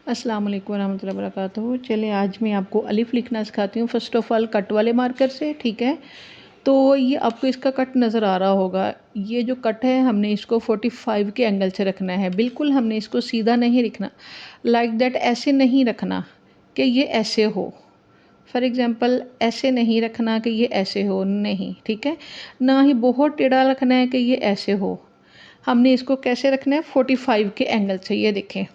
अस्सलाम वालेकुम रहमतुल्लाहि वबरकातुहू। चलिए आज मैं आपको अलिफ़ लिखना सिखाती हूँ। फ़र्स्ट ऑफ़ ऑल कट वाले मार्कर से, ठीक है। तो ये आपको इसका कट नज़र आ रहा होगा। ये जो कट है हमने इसको 45 के एंगल से रखना है। बिल्कुल हमने इसको सीधा नहीं रखना, लाइक दैट ऐसे नहीं रखना कि ये ऐसे हो। फॉर एग्ज़ाम्पल ऐसे नहीं रखना कि ये ऐसे हो, नहीं, ठीक है। ना ही बहुत टेढ़ा रखना है कि ये ऐसे हो। हमने इसको कैसे रखना है, 45 के एंगल से। ये देखें,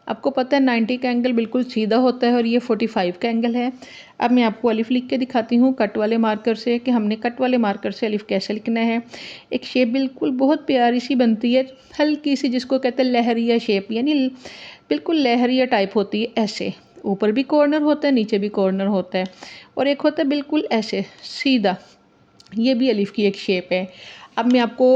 आपको पता है 90 का एंगल बिल्कुल सीधा होता है और ये 45 का एंगल है। अब मैं आपको अलिफ़ लिख के दिखाती हूँ कट वाले मार्कर से कि हमने कट वाले मार्कर से अलिफ़ कैसे लिखना है। एक शेप बिल्कुल बहुत प्यारी सी बनती है, हल्की सी, जिसको कहते हैं लहरिया शेप, यानी बिल्कुल लहरिया टाइप होती है। ऐसे ऊपर भी कॉर्नर होता है, नीचे भी कॉर्नर होता है, और एक होता है बिल्कुल ऐसे सीधा। ये भी अलिफ़ की एक शेप है। अब मैं आपको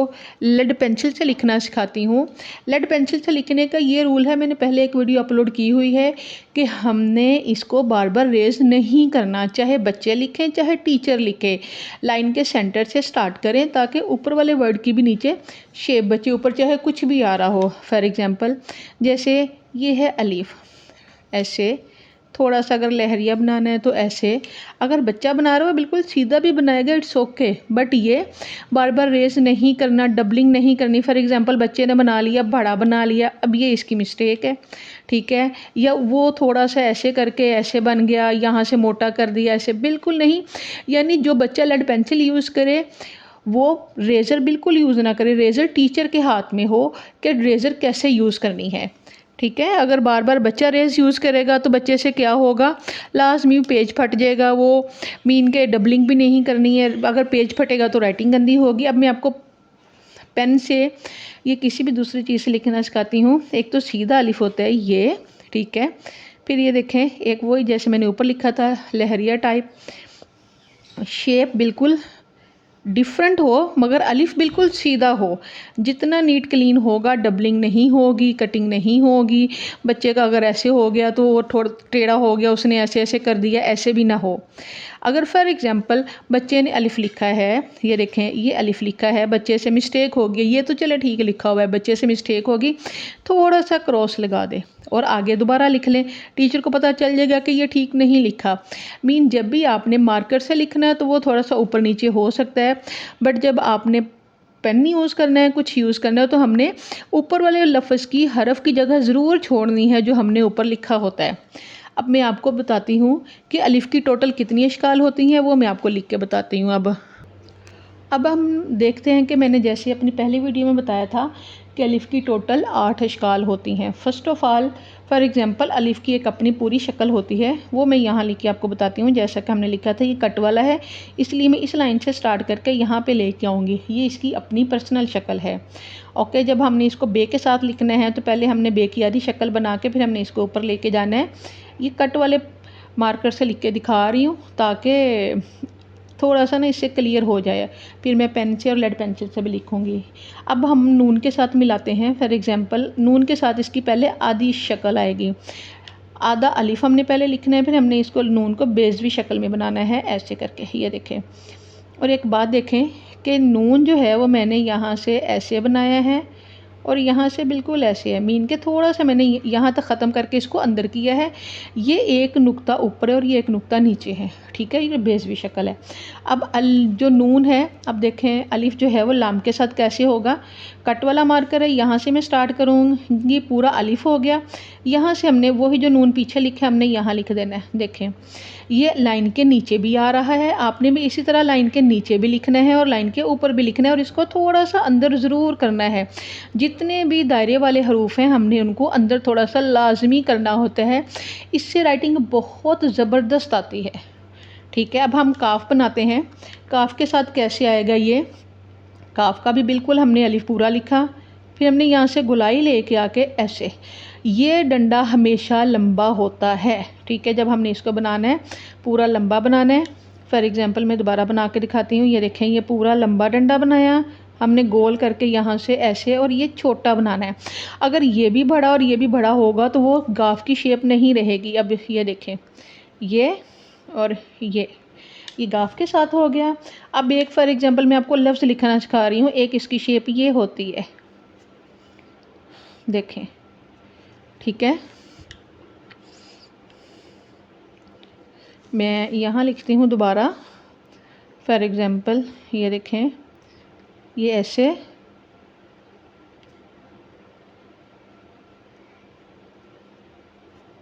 लेड पेंसिल से लिखना सिखाती हूँ। लेड पेंसिल से लिखने का ये रूल है, मैंने पहले एक वीडियो अपलोड की हुई है, कि हमने इसको बार बार रेज नहीं करना, चाहे बच्चे लिखें चाहे टीचर लिखे। लाइन के सेंटर से स्टार्ट करें ताकि ऊपर वाले वर्ड की भी नीचे शेप बचे, ऊपर चाहे कुछ भी आ रहा हो। फॉर एग्ज़ाम्पल जैसे ये है अलिफ़, ऐसे थोड़ा सा अगर लहरिया बनाना है तो ऐसे। अगर बच्चा बना रहा हो बिल्कुल सीधा भी बनाएगा, इट्स ओके, बट ये बार बार रेस नहीं करना, डबलिंग नहीं करनी। फॉर एग्जांपल बच्चे ने बना लिया, बड़ा बना लिया, अब ये इसकी मिस्टेक है, ठीक है। या वो थोड़ा सा ऐसे करके ऐसे बन गया, यहाँ से मोटा कर दिया, ऐसे बिल्कुल नहीं। यानी जो बच्चा लेड पेंसिल यूज़ करे वो रेज़र बिल्कुल यूज़ ना करे। रेज़र टीचर के हाथ में हो कि रेज़र कैसे यूज़ करनी है, ठीक है। अगर बार बार बच्चा रेज़ यूज़ करेगा तो बच्चे से क्या होगा, लाजमी पेज फट जाएगा। वो मीन के डबलिंग भी नहीं करनी है, अगर पेज फटेगा तो राइटिंग गंदी होगी। अब मैं आपको पेन से ये किसी भी दूसरी चीज़ से लिखना सिखाती हूँ। एक तो सीधा अलिफ होता है ये, ठीक है। फिर ये देखें, एक वही जैसे मैंने ऊपर लिखा था लहरिया टाइप शेप, बिल्कुल डिफरेंट हो मगर अलिफ बिल्कुल सीधा हो। जितना नीट क्लीन होगा, डबलिंग नहीं होगी, कटिंग नहीं होगी। बच्चे का अगर ऐसे हो गया तो वो थोड़ा टेढ़ा हो गया, उसने ऐसे ऐसे कर दिया, ऐसे भी ना हो। अगर फॉर एग्जांपल बच्चे ने अलिफ लिखा है, ये देखें ये अलिफ लिखा है, बच्चे से मिस्टेक हो गई, ये तो चले ठीक है लिखा हुआ है, बच्चे से मिस्टेक होगी, थोड़ा सा क्रॉस लगा दे और आगे दोबारा लिख लें। टीचर को पता चल जाएगा कि ये ठीक नहीं लिखा। मीन जब भी आपने मार्कर से लिखना है तो वो थोड़ा सा ऊपर नीचे हो सकता है, बट जब आपने पेन यूज़ करना है, कुछ यूज़ करना है, तो हमने ऊपर वाले लफ्ज़ की हरफ की जगह ज़रूर छोड़नी है जो हमने ऊपर लिखा होता है। अब मैं आपको बताती हूँ कि अलिफ़ की टोटल कितनी अशकाल होती हैं, वो मैं आपको लिख के बताती हूँ। अब हम देखते हैं कि मैंने जैसे अपनी पहली वीडियो में बताया था कि अलिफ़ की टोटल 8 अशकाल होती हैं। First of all for example अलिफ़ की एक अपनी पूरी शक्ल होती है, वो मैं यहाँ लिख के आपको बताती हूँ। जैसा कि हमने लिखा था ये कट वाला है, इसलिए मैं इस लाइन से स्टार्ट करके यहाँ पे लेके आऊँगी। ये इसकी अपनी पर्सनल शक्ल है, ओके। जब हमने इसको बे के साथ लिखना है तो पहले हमने बे की आधी शक्ल बना के फिर हमने इसको ऊपर लेके जाना है। ये कट वाले मार्कर से लिख के दिखा रही हूँ ताकि थोड़ा सा ना इससे क्लियर हो जाए। फिर मैं पेन से और लेड पेंसिल से भी लिखूँगी। अब हम नून के साथ मिलाते हैं। फॉर एग्ज़ाम्पल नून के साथ इसकी पहले आधी शक्ल आएगी, आधा अलिफ हमने पहले लिखना है, फिर हमने इसको नून को बेज़वी शक्ल में बनाना है ऐसे करके, ये देखें। और एक बात देखें कि नून जो है वो मैंने यहाँ से ऐसे बनाया है और यहाँ से बिल्कुल ऐसे है, मीन के थोड़ा सा मैंने यहाँ तक ख़त्म करके इसको अंदर किया है। ये एक नुक्ता ऊपर है और ये एक नुक्ता नीचे है, ठीक है। ये बेज़वी शक्ल है। अब जो नून है, अब देखें अलिफ जो है वो लाम के साथ कैसे होगा। कट वाला मार्कर है, यहाँ से मैं स्टार्ट करूँगी, पूरा अलिफ हो गया। यहाँ से हमने वही जो नून पीछे लिखा है हमने यहाँ लिख देना है। देखें ये लाइन के नीचे भी आ रहा है, आपने भी इसी तरह लाइन के नीचे भी लिखना है और लाइन के ऊपर भी लिखना है, और इसको थोड़ा सा अंदर ज़रूर करना है। जितने भी दायरे वाले हरूफ हैं हमने उनको अंदर थोड़ा सा लाजमी करना होता है, इससे राइटिंग बहुत ज़बरदस्त आती है, ठीक है। अब हम काफ बनाते हैं। काफ के साथ कैसे आएगा ये, काफ का भी बिल्कुल हमने अलिफ पूरा लिखा, फिर हमने यहाँ से गुलाई लेके आके ऐसे। ये डंडा हमेशा लंबा होता है, ठीक है। जब हमने इसको बनाना है पूरा लंबा बनाना है। फॉर एग्ज़ाम्पल मैं दोबारा बना के दिखाती हूँ। ये देखें ये पूरा लंबा डंडा बनाया हमने गोल करके यहाँ से ऐसे, और ये छोटा बनाना है। अगर ये भी बड़ा और ये भी बड़ा होगा तो वो गाफ की शेप नहीं रहेगी। अब ये देखें ये और ये गाफ के साथ हो गया। अब एक फॉर एग्जांपल मैं आपको लफ्ज़ लिखना सिखा रही हूँ। एक इसकी शेप ये होती है, देखें, ठीक है। मैं यहाँ लिखती हूँ दोबारा। फॉर एग्ज़ाम्पल ये देखें, ये ऐसे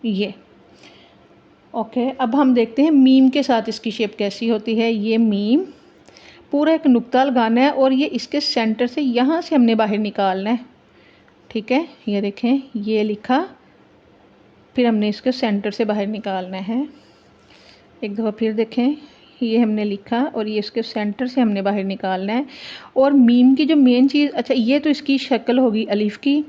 ये ओके। अब हम देखते हैं मीम के साथ इसकी शेप कैसी होती है। ये मीम पूरा एक नुक्ता लगाना है और ये इसके सेंटर से यहाँ से हमने बाहर निकालना है, ठीक है। ये देखें, ये लिखा, फिर हमने इसके सेंटर से बाहर निकालना है। एक दफ़ा फिर देखें, ये हमने लिखा और ये इसके सेंटर से हमने बाहर निकालना है। और मीम की जो मेन चीज़, अच्छा ये तो इसकी शक्ल होगी अलिफ की,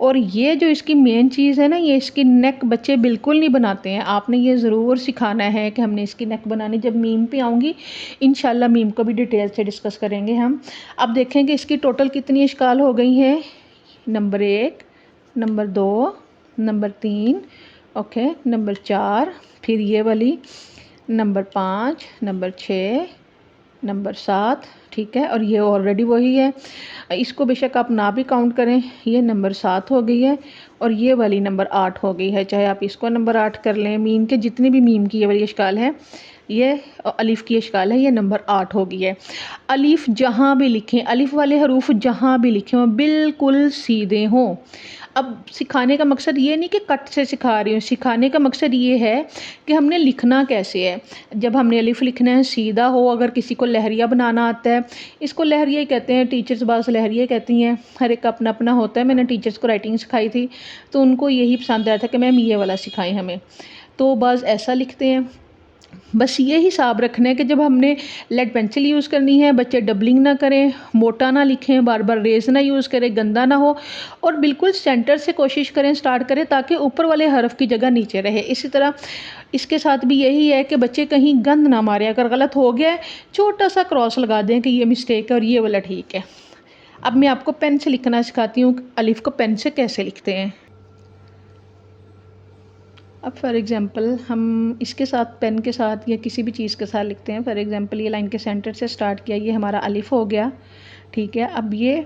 और ये जो इसकी मेन चीज़ है ना, ये इसकी नेक बच्चे बिल्कुल नहीं बनाते हैं। आपने ये ज़रूर सिखाना है कि हमने इसकी नेक बनानी। जब मीम पे आऊँगी इंशाल्लाह मीम को भी डिटेल से डिस्कस करेंगे हम। अब देखेंगे इसकी टोटल कितनी इश्काल हो गई है। Number 1, number 2, number 3, okay, number 4, फिर ये वाली नंबर 5, नंबर 6, नंबर 7, ठीक है। और ये ऑलरेडी वही है, इसको बेशक आप ना भी काउंट करें, ये नंबर 7 हो गई है और ये वाली नंबर 8 हो गई है। चाहे आप इसको नंबर 8 कर लें। मीम के जितनी भी मीम की ये वाली इश्काल है, ये अलिफ़ की इश्काल है, ये नंबर 8 हो गई है। अलिफ़ जहाँ भी लिखें, अलिफ़ वाले हरूफ जहाँ भी लिखे हों बिल्कुल सीधे हों। अब सिखाने का मकसद ये नहीं कि कट से सिखा रही हूँ, सिखाने का मकसद ये है कि हमने लिखना कैसे है। जब हमने अलिफ़ लिखना है सीधा हो। अगर किसी को लहरिया बनाना आता है, इसको लहरिया ही कहते हैं, टीचर्स बाज़ लहरिया कहती हैं, हर एक का अपना अपना होता है। मैंने टीचर्स को राइटिंग सिखाई थी तो उनको यही पसंद आया था कि मैम ये वाला सिखाएं हमें, तो बाज़ ऐसा लिखते हैं। बस ये हिसाब रखना है कि जब हमने लेड पेंसिल यूज़ करनी है, बच्चे डबलिंग ना करें, मोटा ना लिखें, बार बार रेज ना यूज़ करें, गंदा ना हो, और बिल्कुल सेंटर से कोशिश करें, स्टार्ट करें, ताकि ऊपर वाले हरफ की जगह नीचे रहे। इसी तरह इसके साथ भी यही है कि बच्चे कहीं गंद ना मारें। अगर गलत हो गया है छोटा सा क्रॉस लगा दें कि ये मिस्टेक है और ये वाला ठीक है। अब मैं आपको पेन से लिखना सिखाती हूँ, अलिफ़ को पेन से कैसे लिखते हैं। अब फॉर एग्ज़ाम्पल हम इसके साथ, पेन के साथ या किसी भी चीज़ के साथ लिखते हैं। फॉर एग्ज़ाम्पल ये लाइन के सेंटर से स्टार्ट किया, ये हमारा अलिफ़ हो गया, ठीक है। अब ये